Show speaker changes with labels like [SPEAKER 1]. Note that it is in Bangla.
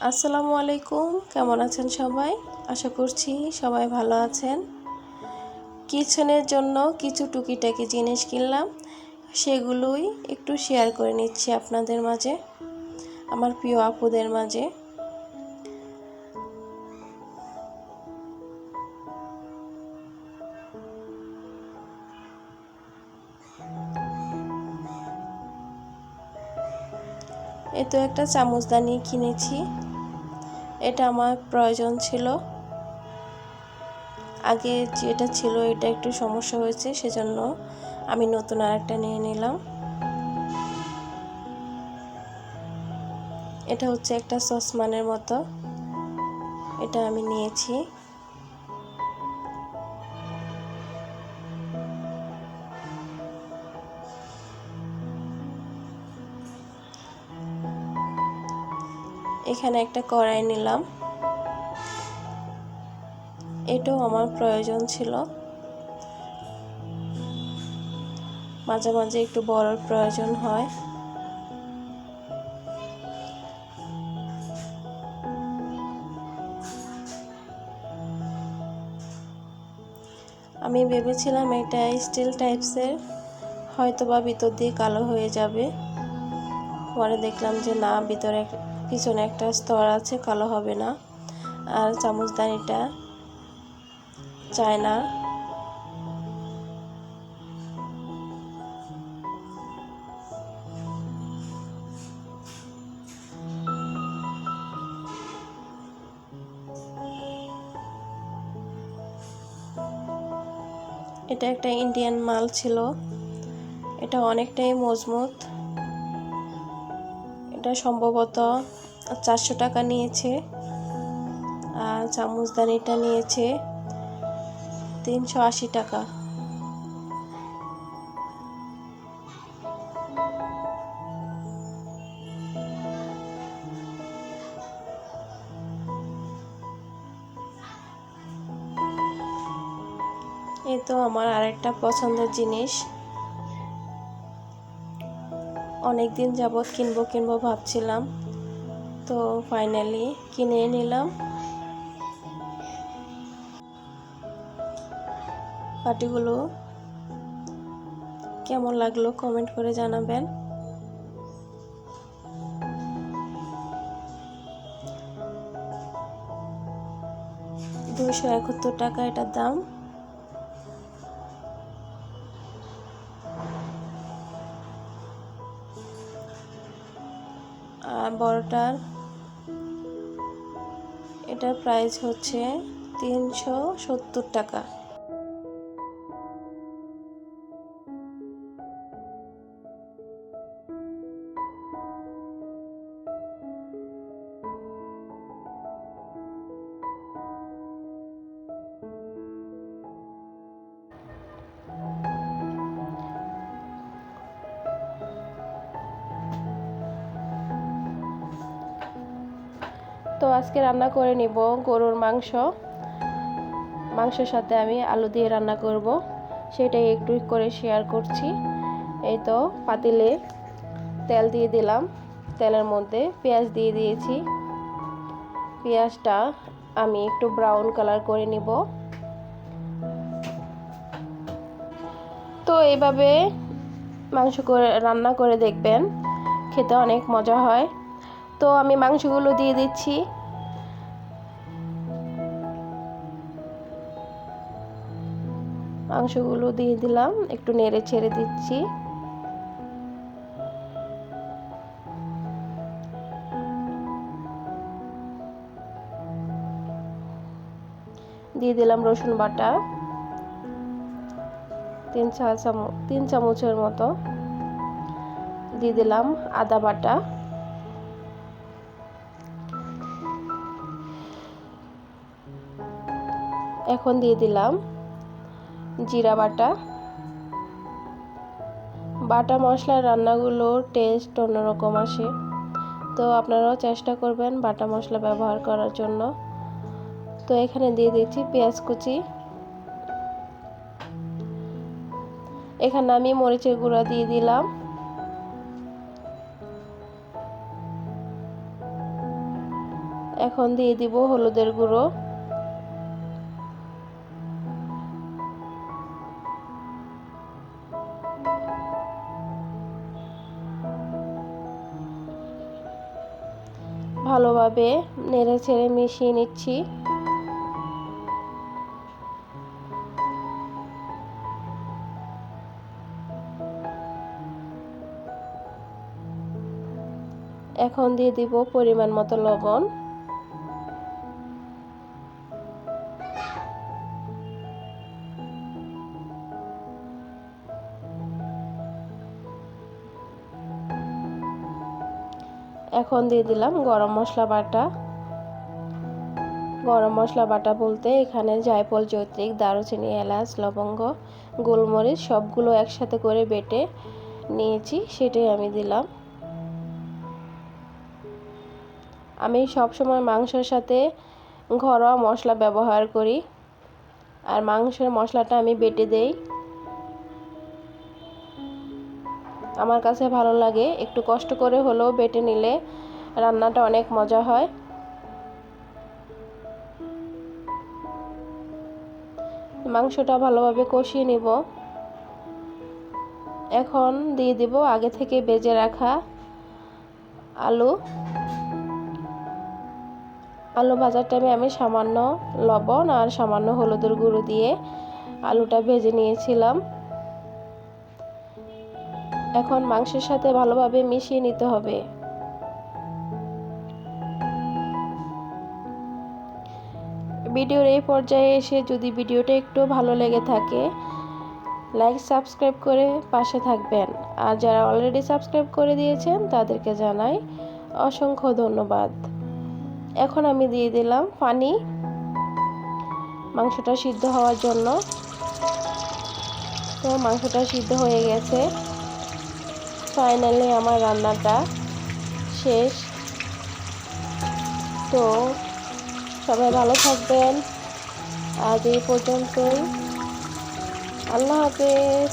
[SPEAKER 1] আসসালামু আলাইকুম, কেমন আছেন সবাই? আশা করছি সবাই ভালো আছেন। কিচেনের জন্য কিছু টুকিটাকি জিনিস কিনলাম, সেগুলোই একটু শেয়ার করে নিচ্ছি আপনাদের মাঝে, আমার প্রিয় আপুদের মাঝে। এ তো একটা চামচদানি কিনেছি, এটা আমার প্রয়োজন ছিল। আগে যেটা ছিল এটা একটু সমস্যা হয়েছে, সেজন্য আমি নতুন আরেকটা নিয়ে নিলাম। এটা হচ্ছে একটা সসমানের মতো, এটা আমি নিয়েছি। এখানে একটা কড়াই নিলাম, এটাও আমার প্রয়োজন ছিল। মাঝে মাঝে একটু বড়র প্রয়োজন হয়। আমি ভেবেছিলাম এটা স্টিল টাইপসের, হয়তোবা ভিতর দিয়ে কালো হয়ে যাবে। পরে দেখলাম যে না, পিছনে একটা স্তর আছে, কালো হবে না। আর চামচদানিটা চায় না। এটা একটা ইন্ডিয়ান মাল ছিল, এটা অনেকটাই মজবুত। এটা সম্ভবত 400 টাকা নিয়েছে, আর চামচদানিটা নিয়েছে 380 টাকা। এই তো আমার আরেকটা পছন্দের জিনিস, অনেক দিন যাবৎ কিনবো ভাবছিলাম, তো ফাইনালি কিনে নিলাম। পাটিগুলো কেমন লাগলো কমেন্ট করে জানাবেন। $271 এটার দাম। আর বড়টার এটার প্রাইস হচ্ছে 370 টাকা। তো আজকে রান্না করে নিব গরুর মাংসের সাথে আমি আলু দিয়ে রান্না করব, সেটাই একটু করে শেয়ার করছি। এই তো পাতিলে তেল দিয়ে দিলাম, তেলের মধ্যে পেঁয়াজ দিয়ে দিয়েছি। পেঁয়াজটা আমি একটু ব্রাউন কালার করে নিব। তো এইভাবে মাংস করে রান্না করে দেখবেন, খেতে অনেক মজা হয়। তো আমি মাংসগুলো দিয়ে দিচ্ছি। মাংসগুলো দিয়ে দিলাম, একটু নেড়ে ছেড়ে দিচ্ছি। দিয়ে দিলাম রসুন বাটা 3 চামচের মতো। দিয়ে দিলাম আদা বাটা। এখন দিয়ে দিলাম জিরা বাটা। বাটা মশলার রান্নাগুলোর টেস্ট অন্যরকম আসে, তো আপনারাও চেষ্টা করবেন বাটা মশলা ব্যবহার করার জন্য। তো এখানে দিয়ে দিচ্ছি পেঁয়াজ কুচি। এখানে আমি মরিচের গুঁড়া দিয়ে দিলাম। এখন দিয়ে দিব হলুদের গুঁড়ো, ভালোভাবে নেড়ে ছেড়ে মিশিয়ে নিচ্ছি। এখন দিয়ে দিব পরিমাণ মতো লবণ, এখন দিয়ে দিলাম গরম মশলা বাটা। গরম মশলা বাটা বলতে এখানে জায়ফল, জয়ত্রী, দারুচিনি, এলাচ, লবঙ্গ, গোলমরিচ সবগুলো একসাথে করে বেটে নিয়েছি, সেটাই আমি দিলাম। আমি সবসময় মাংসের সাথে ঘরোয়া মশলা ব্যবহার করি, আর মাংসের মশলাটা আমি বেটে দেই। আমার কাছে ভালো লাগে, একটু কষ্ট করে হলেও বেটে নিলে রান্নাটা অনেক মজা হয়। মাংসটা ভালোভাবে কষিয়ে নিব। এখন দিয়ে দিব আগে থেকে ভেজে রাখা আলু। আলু ভাজার টাইমে আমি সামান্য লবণ আর সামান্য হলুদের গুঁড়ো দিয়ে আলুটা ভেজে নিয়েছিলাম। এখন মাংসের সাথে ভালোভাবে মিশিয়ে নিতে হবে। ভিডিওর এই পর্যায়ে এসে যদি ভিডিওটা একটু ভালো লেগে থাকে, লাইক সাবস্ক্রাইব করে পাশে থাকবেন, আর যারা অলরেডি সাবস্ক্রাইব করে দিয়েছেন তাদেরকে জানাই অসংখ্য ধন্যবাদ। এখন আমি দিয়ে দিলাম পানি মাংসটা সিদ্ধ হওয়ার জন্য। তো মাংসটা সিদ্ধ হয়ে গেছে, ফাইনালি আমার রান্নাটা শেষ। তো সবাই ভালো থাকবেন, আজ এই পর্যন্তই। আল্লাহ হাফেজ।